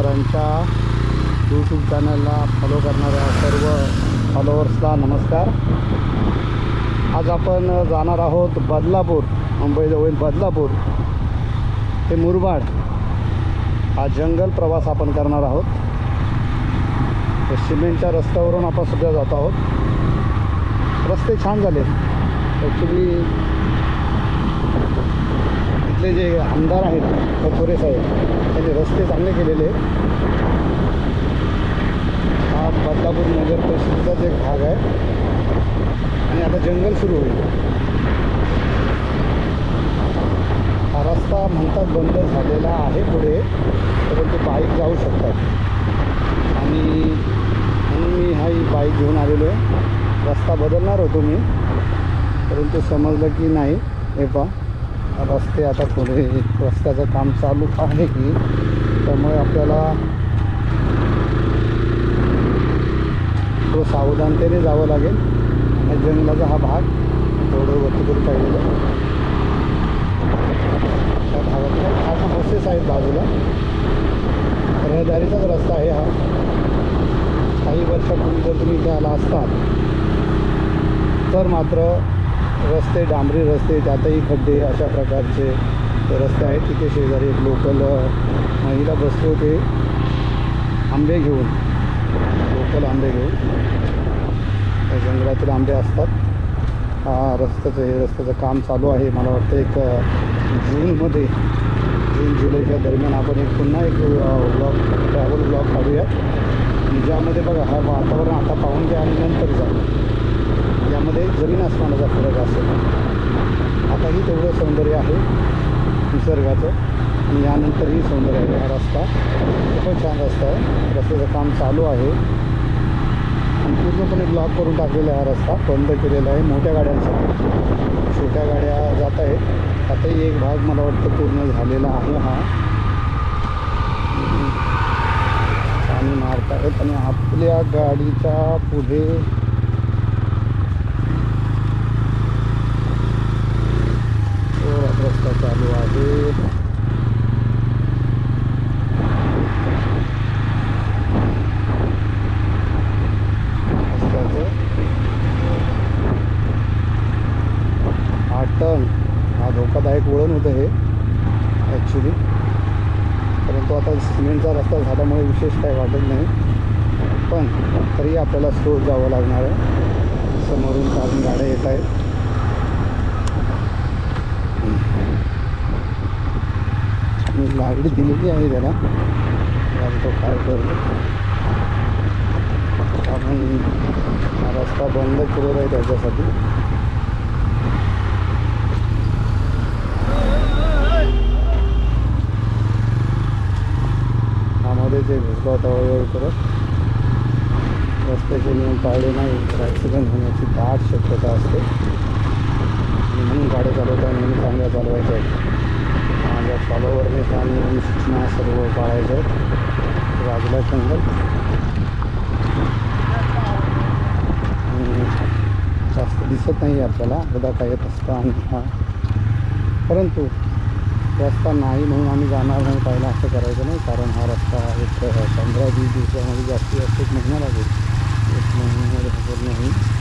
सरांच्या यूट्यूब चॅनलला फॉलो करणाऱ्या सर्व फॉलोअर्सला नमस्कार. आज आपण जाणार आहोत बदलापूर, मुंबईजवळील बदलापूर ते मुरबाड हा जंगल प्रवास आपण करणार आहोत. सिमेंटच्या रस्त्यावरून आपण सध्या जात आहोत. रस्ते छान झाले. ॲक्च्युली इथले जे आमदार आहेत कथोरे साहेब त्यांनी रस्ते चांगले केलेले. हा बदलापूर नगर परिषदेचाच एक भाग आहे आणि आता जंगल सुरू होईल. हा रस्ता म्हणतात बंद झालेला आहे पुढे, परंतु बाईक जाऊ शकतात आणि म्हणून मी ही बाईक घेऊन आलेलो आहे. रस्ता बदलणार होतो मी, परंतु समजलं की नाही, हे पहा रस्ते आता पुढे रस्त्याचं काम चालू आहे की, त्यामुळे आपल्याला थोडं सावधानतेने जावं लागेल. आणि जंगलाचा हा भाग थोडं वरती करून पाहिलेलं. त्या भागात काही फार हौसेस आहेत बाजूला. रहदारीचाच रस्ता आहे हा. काही वर्षापूर्वी जर तुम्ही इथे आला असतात तर मात्र रस्ते डांबरी रस्ते, त्यातही खड्डे, अशा प्रकारचे रस्ते आहेत. तिथे शेजारी एक लोकल महिला बसले होते आंबे घेऊन, लोकल आंबे घेऊन. त्या जंगलातील आंबे असतात. हा रस्त्याचं काम चालू आहे. मला वाटतं एक जूनमध्ये, जून जुलैच्या दरम्यान आपण पुन्हा एक ट्रॅव्हल ब्लॉग काढूया, ज्यामध्ये बघा हा वातावरण आता पाहून घ्या आणि नंतर जाऊ. यामध्ये जमीन आसमानाचा फरक असेल. आताही तेवढं सौंदर्य आहे निसर्गाचं आणि यानंतरही सौंदर्य आहे. हा रस्ता खूपच छान रस्ता आहे. रस्त्याचं काम चालू आहे आणि पूर्णपणे ब्लॉक करून टाकलेला आहे. हा रस्ता बंद केलेला आहे मोठ्या गाड्यांसाठी. छोट्या गाड्या जात आहेत. आताही एक भाग मला वाटतं पूर्ण झालेला आहे. हा पाणी मारत आहेत आणि आपल्या गाडीच्या पुढे रस्ता चालू आहे. रस्त्याचं 8 टन हा धोकादायक वळण होतं हे ॲक्च्युली, परंतु आता सिमेंटचा रस्ता झाल्यामुळे विशेष काही वाटत नाही. पण तरी आपल्याला स्लो जावं लागणार आहे. समोरून कारण गाड्या येत आहेत. मी लाईट दिलेली आहे त्याला, तो काय करतो. आपण हा रस्ता बंद केलेला आहे त्याच्यासाठी. त्यामध्ये जे घुसला होता वळवळ करत, रस्त्याचे नियम पाळले नाही तर ॲक्सिडेंट होण्याची दाट शक्यता असते. म्हणून गाड्या चालवताना नेहमी चांगल्या चालवायच्या आहेत. माझ्या फॉलोवरने त्या नियम सूचना सर्व पाळायचं आहेत. बाजूला जंगल जास्त दिसत नाही आपल्याला, एकदा काय येत असतं आणि हा, परंतु रस्ता नाही म्हणून आम्ही जाणार नाही पाहिला असं करायचं नाही. कारण हा रस्ता एक 15-20 दिवसामध्ये जास्तीत जास्त 1 महिना लागेल. 1 महिन्यामध्ये पूर्ण होईल.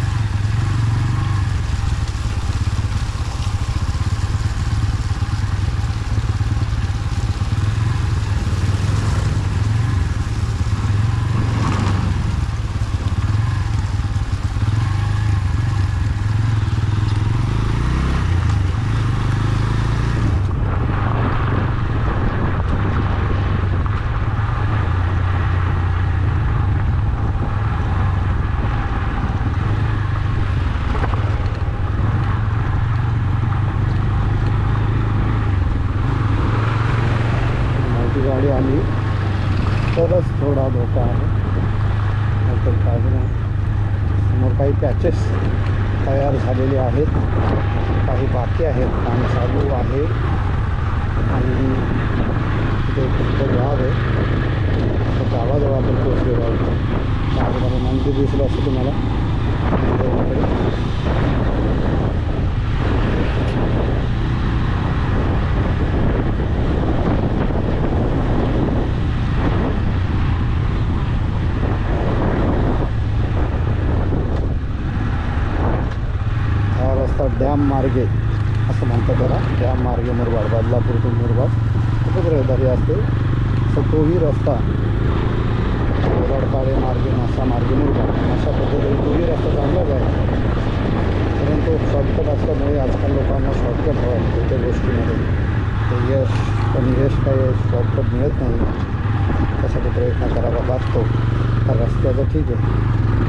गाडी आली तरच थोडा धोका आहे, नाहीतर काय नाही. समोर काही पॅचेस तयार झालेले आहेत, काही बाकी आहेत, काम चालू आहे आणि तिथे एक गाव आहे. त्या गावाजवळ आपण पोचलेलो आहोत. गावाला मंदिर दिसलं असं तुम्हाला. रस्ता डॅम मार्गे असं म्हणतात त्याला, डॅम मार्गे मुरबाड, बदलापूर टू मुरबाड खूपच रहदारी असते. तर तोही रस्ता कोराडपाडे मार्गे, नासा मार्गे मुरबाड अशा पद्धतीने तोही रस्ता चांगलाच आहे. परंतु शॉर्टकट असल्यामुळे आजकाल लोकांना शॉर्टकट हवा आहे प्रत्येक गोष्टीमध्ये. तर यश पण यश काय शॉर्टकट मिळत नाही, त्यासाठी प्रयत्न करावा लागतो. तर रस्त्याचं ठीक आहे,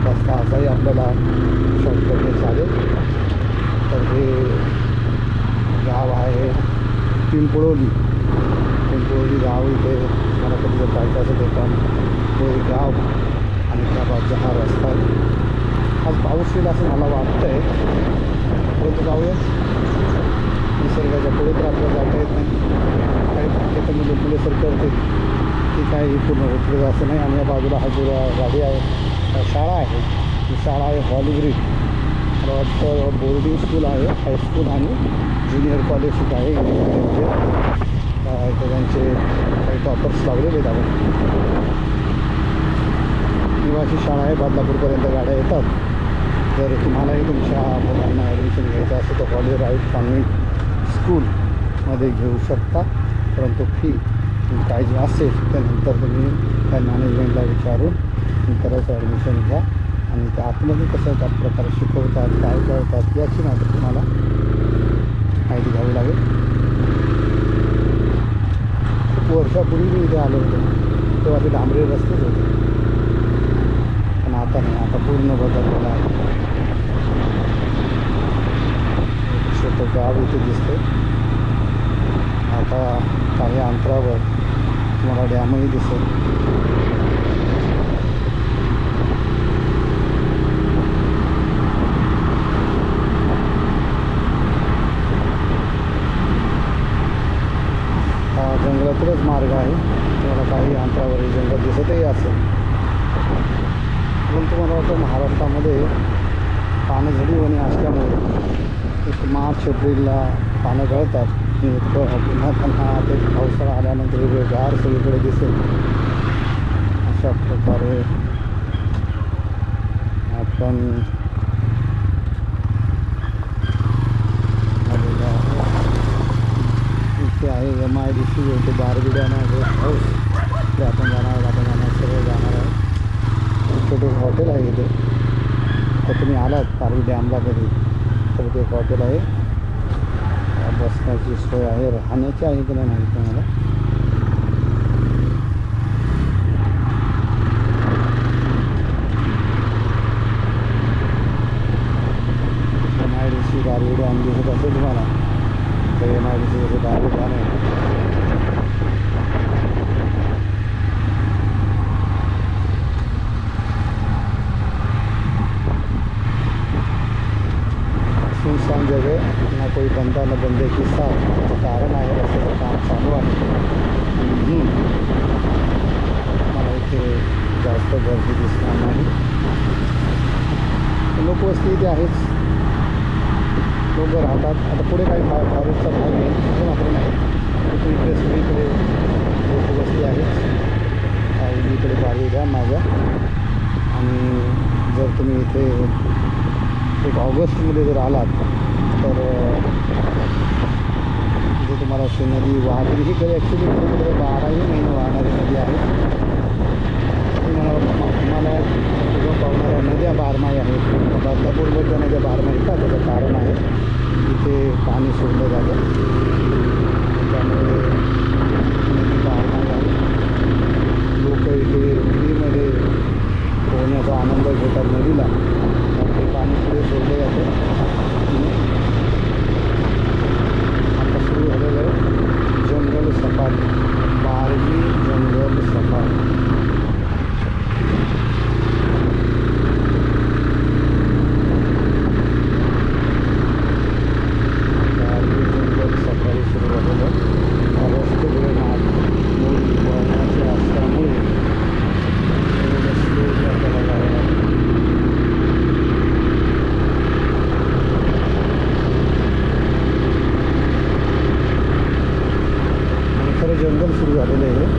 रस्ता असाही आपल्याला शॉर्टकटने चालेल. तर हे गाव आहे पिंपळोली. पिंपळोली गाव इथे मला कधी जर जायचं असेल तर पण तो एक गाव आणि त्या बाजूचा हा रस्ता. आज पाऊस येईल असं मला वाटतं आहे, परंतु जाऊया. निसर्गाच्या पुढे तर आपल्याला जाता येत नाही. काही भाग्य तर मुले सर करते की काही पूर्ण होतं असं नाही. आणि या बाजूला हा जो गाडी आहे शाळा आहे, ही शाळा आहे हॉलीब्रिज. मला वाटतं बोर्डिंग स्कूल आहे, हायस्कूल आणि ज्युनियर कॉलेज सुद्धा आहे. इथे त्यांचे काही टॉपर्स लावलेले आहेत. आपण निवासी शाळा आहे, बदलापूरपर्यंत गाड्या येतात. जर तुम्हालाही तुमच्या मुलांना ॲडमिशन घ्यायचं असेल तर हॉली राईट कॉन्व्हेंट स्कूलमध्ये घेऊ शकता. परंतु फी काय जे असेल त्यानंतर तुम्ही त्या मॅनेजमेंटला विचारून नंतरच ॲडमिशन घ्या. आणि त्या आतमध्ये कसं त्या प्रकारे शिकवतात, काय करतात याची मात्र तुम्हाला माहिती घ्यावी लागेल. खूप वर्षापूर्वी मी इथे आलो होतो तेव्हा ते डांबरी रस्तेच होते, पण आता नाही, आता पूर्ण बदललेलं आहे. छोटं गाव इथे दिसते. आता काही अंतरावर तुम्हाला डॅमही दिसेल. हा जंगलातीलच मार्ग आहे. तुम्हाला काही अंतरावर जंगल दिसतही असेल. परंतु मला वाटतं महाराष्ट्रामध्ये पानझडी वने असल्यामुळे एक मार्च एप्रिलला पानं गळतात. पुन्हा त्यांना ते पावसाळा आल्यानंतर गार सगळीकडे दिसेल. अशा प्रकारे आपण इथे आहे MIDC होते बारबिड्याना गेस्ट हाऊस. इथे आपण जाणार सर्व जाणार आहे. छोटे हॉटेल आहे इथे. तर तुम्ही आलात कारवी डॅमला कधी तर ते एक हॉटेल आहे. बसण्याची सोय आहे, राहण्याची आहे की नाही माहिती मला. MIDC बारवी डॅम दिसत असेल तुम्हाला. तर MIDC जसं बारवी डॅम आहे. सुनसान जगह ना कोई बंदा न बंदे की साथ. कारण आहे रस्त्याचं काम चालू आहे. मला इथे जास्त गर्दी दिसणार नाही. लोकवस्ती इथे आहेच, लोक राहतात. आता पुढे काही फॉरेस्टचा भाग आहे असं मात्र नाही. परंतु इकडे सगळीकडे लोकवस्ती आहेच. इकडे बारवी द्या माझ्या. आणि जर तुम्ही इथे एक ऑगस्टमध्ये जर आलात तर इथे तुम्हाला अशी नदी वाहते. ही कधी ॲक्च्युली कुठे 12ही महिने वाहणारी नदी आहे. तुम्हाला उगम पावणाऱ्या नद्या बारमाही आहेत. बदलापूरच्या नद्या बारमाही का त्याचं कारण आहे इथे पाणी सोडलं जातं, त्यामुळे नदी बारमाही आहे. लोक इथे विहिरीमध्ये पोहण्याचा आनंद घेतात नदीला. ते पाणी पुढे सोडलं जातं. आता सुरू झालेलं आहे जंगल सफारी, बारवी जंगल सफारी. बारवी जंगल सफारी सुरू झालेलं. रस्ते पुढे मोठी वळणाचे असल्यामुळे आपल्याला जावं लागतं. जंगल सुरू झालेलं आहे.